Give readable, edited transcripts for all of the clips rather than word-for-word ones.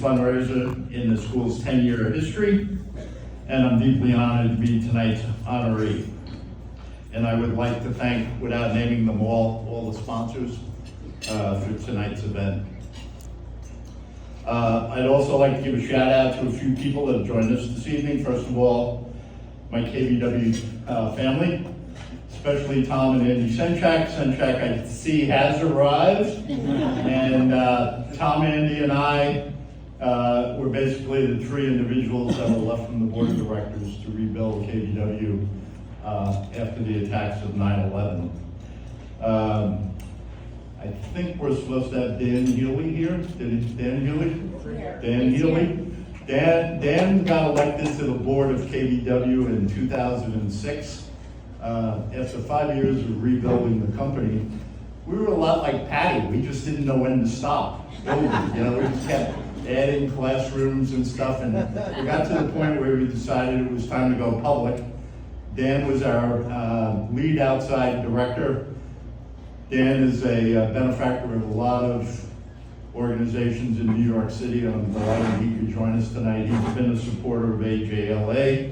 fundraiser in the school's 10-year history, and I'm deeply honored to be tonight's honoree. And I would like to thank, without naming them all the sponsors for tonight's event. I'd also like to give a shout out to a few people that have joined us this evening. First of all, my KBW family, especially Tom and Andy Senchak. Senchak, I see, has arrived. And Tom, Andy, and I were basically the three individuals that were left from the board of directors to rebuild KBW after the attacks of 9/11. I think we're supposed to have Dan Healy here. Dan Healy? Dan Healy. Dan got elected to the board of KBW in 2006. After 5 years of rebuilding the company, we were a lot like Patty. We just didn't know when to stop building. We just kept adding classrooms and stuff, and we got to the point where we decided it was time to go public. Dan was our lead outside director. Dan is a benefactor of a lot of organizations in New York City, and I'm delighted he could join us tonight. He's been a supporter of AJLA.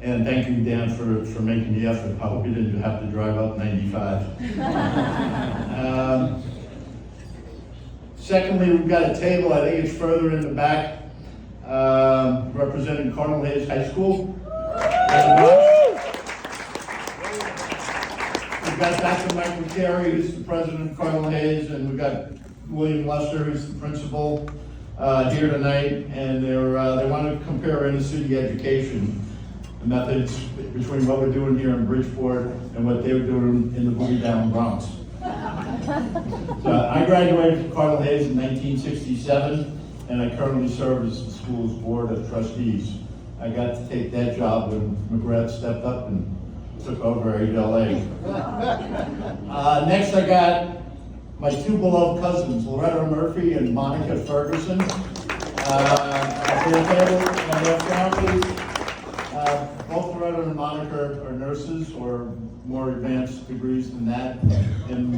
And thank you, Dan, for making the effort. I hope you didn't have to drive up 95. Secondly, we've got a table, I think it's further in the back, representing Cardinal Hayes High School. We've got Dr. Mike McCary, who's the president of Cardinal Hayes, and we've got William Lester, who's the principal, here tonight, and they want to compare inner-city education methods between what we're doing here in Bridgeport and what they were doing in the boogie down Bronx. So I graduated from Cardinal Hayes in 1967, and I currently serve as the school's board of trustees. I got to take that job when McGrath stepped up and took over AJLA. Next I got my two beloved cousins, Loretta Murphy and Monica Ferguson. At their table and their families. Both Loretta and Monica are nurses or more advanced degrees than that. And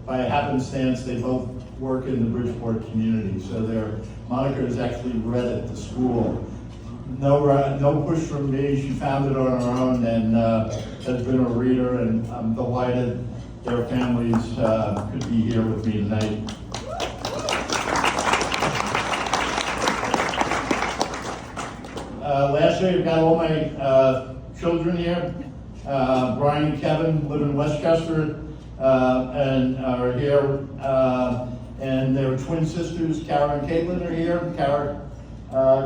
by happenstance, they both work in the Bridgeport community. So Monica is actually read at the school. No push from me. She found it on her own and has been a reader, and I'm delighted their families could be here with me tonight. Lastly, I've got all my children here. Brian and Kevin live in Westchester and are here. And their twin sisters, Kara and Caitlin, are here. Kara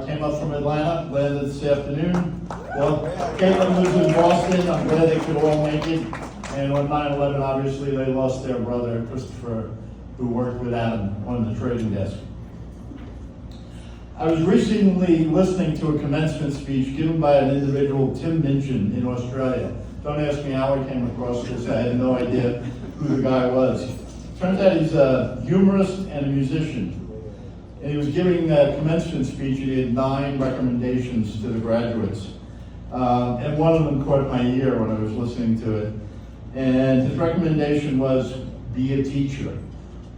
came up from Atlanta, landed this afternoon. Well, Caitlin lives in Boston. I'm glad they could all make it. And on 9/11, obviously, they lost their brother, Christopher, who worked with Adam on the trading desk. I was recently listening to a commencement speech given by an individual, Tim Minchin, in Australia. Don't ask me how I came across this. I had no idea who the guy was. Turns out he's a humorist and a musician. And he was giving a commencement speech, and he had 9 recommendations to the graduates. And one of them caught my ear when I was listening to it. And his recommendation was, be a teacher.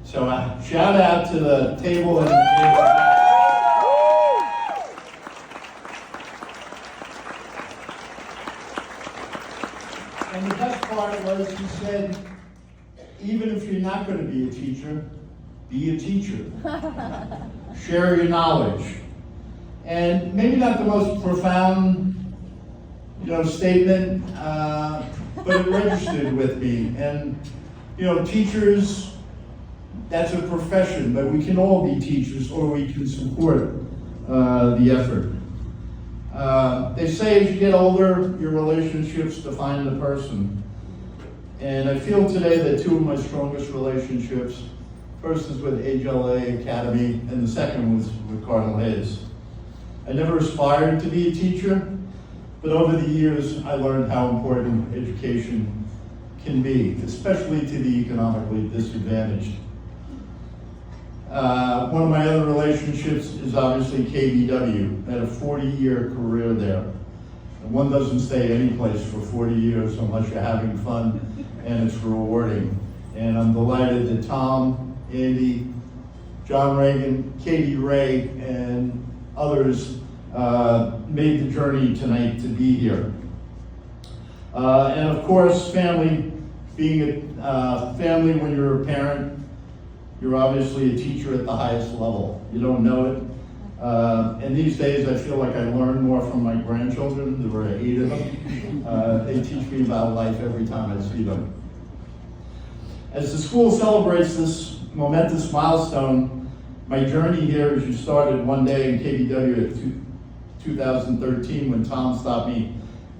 So shout out to the table and the And the best part was, he said, even if you're not going to be a teacher, be a teacher. Share your knowledge. And maybe not the most profound, statement, but it registered with me. And, teachers, that's a profession, but we can all be teachers, or we can support the effort. They say as you get older, your relationships define the person. And I feel today that 2 of my strongest relationships, first is with AJLA Academy, and the second was with Cardinal Hayes. I never aspired to be a teacher, but over the years, I learned how important education can be, especially to the economically disadvantaged. One of my other relationships is obviously KBW. I had a 40-year career there. And one doesn't stay any place for 40 years unless you're having fun and it's rewarding. And I'm delighted that Tom, Andy, John Reagan, Katie Ray, and others made the journey tonight to be here. And of course, family, being a family when you're a parent, you're obviously a teacher at the highest level. You don't know it. And these days I feel like I learn more from my grandchildren. There were 8 of them. They teach me about life every time I see them. As the school celebrates this momentous milestone, my journey here, as you started one day in KBW at 2013 when Tom stopped me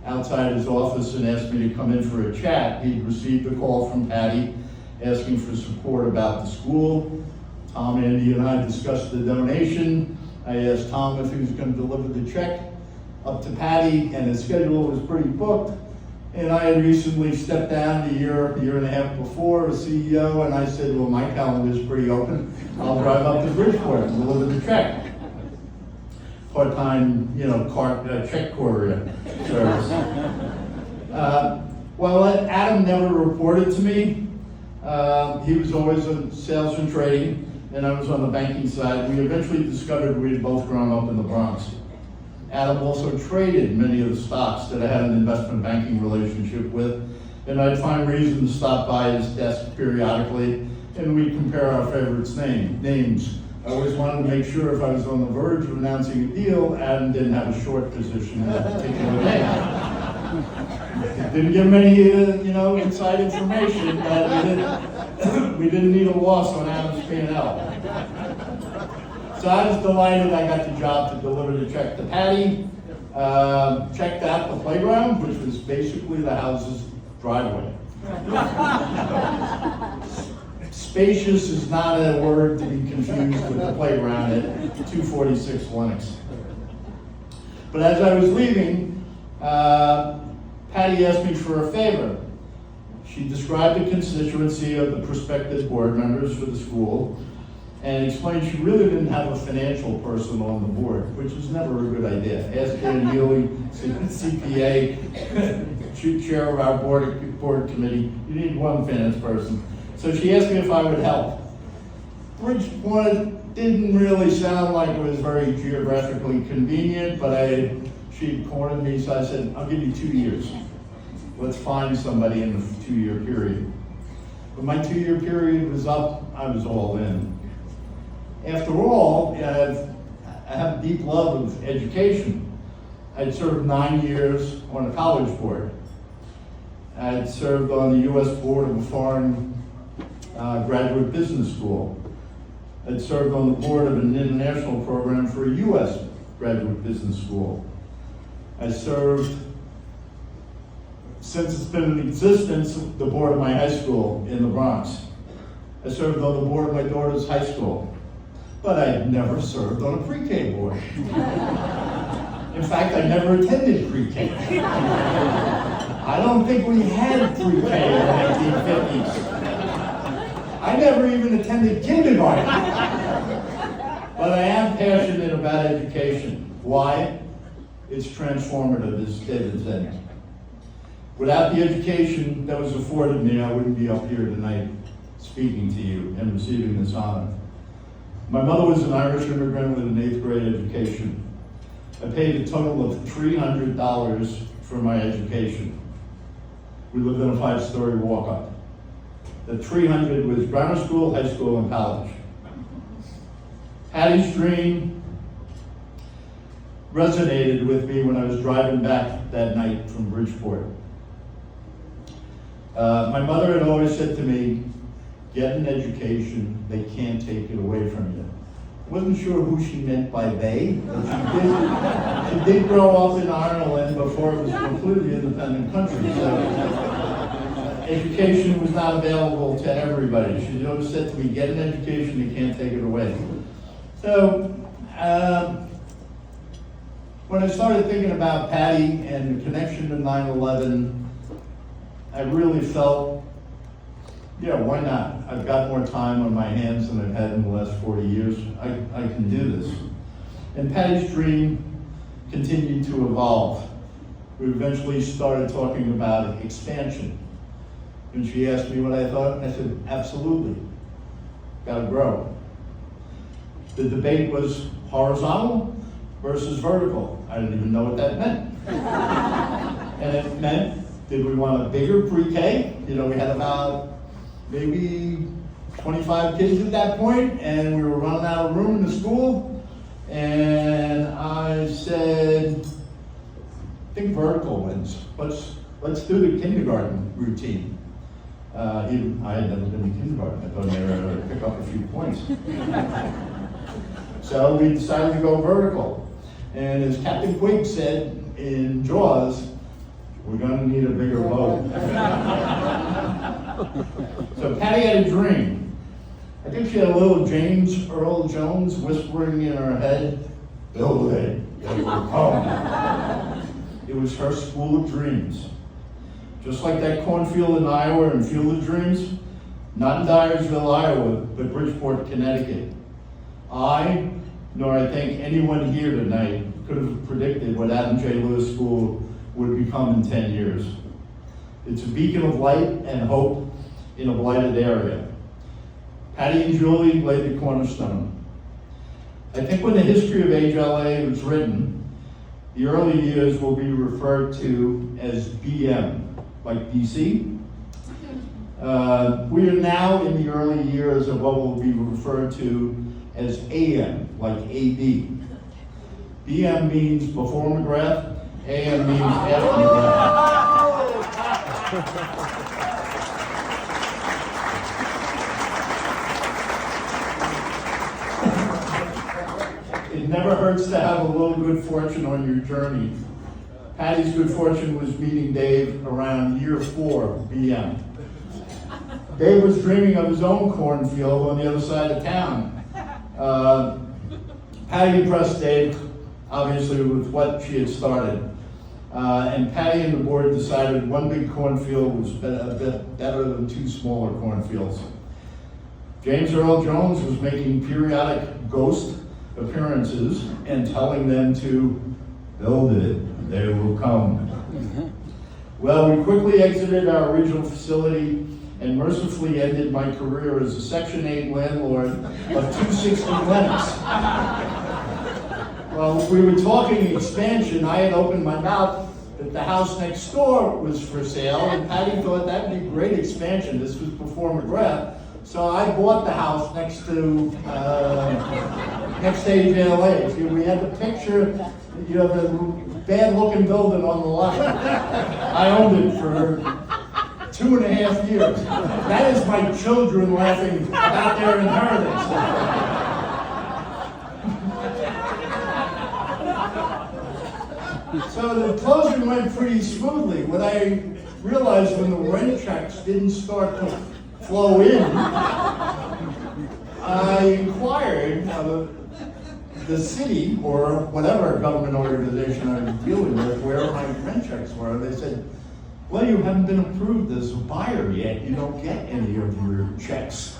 outside his office and asked me to come in for a chat. He'd received a call from Patty asking for support about the school. Tom, Andy, and I discussed the donation. I asked Tom if he was going to deliver the check up to Patty, and his schedule was pretty booked. And I had recently stepped down a year and a half before as CEO, and I said, well, my calendar is pretty open. I'll drive up to Bridgeport and deliver the check. Part-time, check courier service. Well, Adam never reported to me. He was always in sales and trading, and I was on the banking side. We eventually discovered we had both grown up in the Bronx. Adam also traded many of the stocks that I had an investment banking relationship with, and I'd find reason to stop by his desk periodically, and we'd compare our favorites' names. I always wanted to make sure if I was on the verge of announcing a deal, Adam didn't have a short position in that particular name. Didn't give him any, inside information, but we didn't need a loss on Adam's P&L. So I was delighted I got the job to deliver the check to Patty. Checked out the playground, which was basically the house's driveway. Spacious is not a word to be confused with the playground at 246 Lenox. But as I was leaving, Patty asked me for a favor. She described the constituency of the prospective board members for the school and explained she really didn't have a financial person on the board, which is never a good idea. Ask Dan Healy, CPA, chair of our board committee, you need one finance person. So she asked me if I would help. Bridgeport didn't really sound like it was very geographically convenient, but she cornered me, so I said, I'll give you 2 years. Let's find somebody in the 2-year period. When my 2-year period was up, I was all in. After all, I have a deep love of education. I'd served 9 years on a college board. I'd served on the U.S. board of a foreign graduate business school. I'd served on the board of an international program for a U.S. graduate business school. I served, since it's been in existence, the board of my high school in the Bronx. I served on the board of my daughter's high school. But I'd never served on a pre-K board. In fact, I never attended pre-K. I don't think we had pre-K in the 1950s. I never even attended kindergarten. But I am passionate about education. Why? It's transformative, as David said. Without the education that was afforded me, I wouldn't be up here tonight speaking to you and receiving this honor. My mother was an Irish immigrant with an 8th grade education. I paid a total of $300 for my education. We lived in a 5-story walk-up. The $300 was grammar school, high school, and college. Patty's dream resonated with me when I was driving back that night from Bridgeport. My mother had always said to me, get an education, they can't take it away from you. I wasn't sure who she meant by they, but she did grow up in Ireland before it was a completely independent country, so education was not available to everybody. She always said to me, get an education, they can't take it away. So, when I started thinking about Patty and the connection to 9/11, I really felt, yeah, why not? I've got more time on my hands than I've had in the last 40 years. I can do this. And Patty's dream continued to evolve. We eventually started talking about expansion. When she asked me what I thought, I said, absolutely. Gotta grow. The debate was horizontal versus vertical. I didn't even know what that meant. And it meant, did we want a bigger pre-K? You know, we had about maybe 25 kids at that point, and we were running out of room in the school. And I said, I think vertical wins. Let's do the kindergarten routine. I had never been in kindergarten. I thought maybe I would pick up a few points. So we decided to go vertical. And as Captain Quigg said in Jaws, we're going to need a bigger boat. So Patty had a dream. I think she had a little James Earl Jones whispering in her head, build it, it will come. It was her school of dreams. Just like that cornfield in Iowa and Field of Dreams, not in Dyersville, Iowa, but Bridgeport, Connecticut. I, nor I think anyone here tonight, could have predicted what Adam J. Lewis School would become in 10 years. It's a beacon of light and hope in a blighted area. Patty and Julie laid the cornerstone. I think when the history of AJLA was written, the early years will be referred to as BM, like BC. We are now in the early years of what will be referred to as AM, like AD. BM means before McGrath, AM means after McGrath. It never hurts to have a little good fortune on your journey. Patty's good fortune was meeting Dave around year 4 BM. Dave was dreaming of his own cornfield on the other side of town. Patty impressed Dave, obviously, with what she had started. And Patty and the board decided one big cornfield was a bit better than 2 smaller cornfields. James Earl Jones was making periodic ghost appearances and telling them to build it, they will come. Well, we quickly exited our original facility and mercifully ended my career as a Section 8 landlord of 260 Lennox. Well, we were talking expansion. I had opened my mouth that the house next door was for sale, and Patty thought that'd be great expansion. This was before McGrath. So I bought the house next to AJLA. We had the picture, you know, the bad-looking building on the left. I owned it for 2.5 years. That is my children laughing about their inheritance. So the closing went pretty smoothly. What I realized when the rent checks didn't start to flow in, I inquired the city or whatever government organization I was dealing with where my rent checks were. They said, well, you haven't been approved as a buyer yet. You don't get any of your checks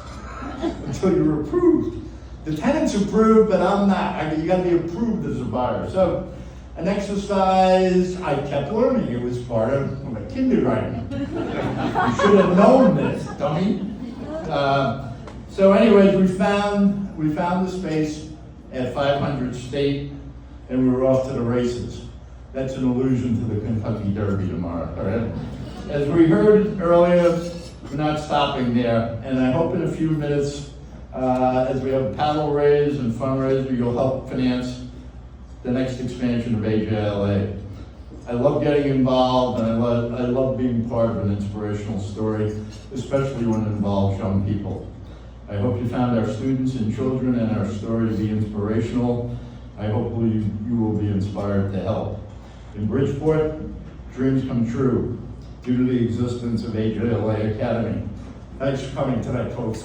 until you're approved. The tenant's approved, but I'm not. You gotta be approved as a buyer. So an exercise I kept learning. It was part of my kindergarten. You should have known this, dummy. So anyways, we found the space at 500 State, and we were off to the races. That's an allusion to the Kentucky Derby tomorrow, all right? As we heard earlier, we're not stopping there, and I hope in a few minutes, as we have a paddle raise and fundraiser, you'll help finance the next expansion of AJLA. I love getting involved, and I love being part of an inspirational story, especially when it involves young people. I hope you found our students and children and our story to be inspirational. I hope you will be inspired to help. In Bridgeport, dreams come true due to the existence of AJLA Academy. Thanks for coming tonight, folks.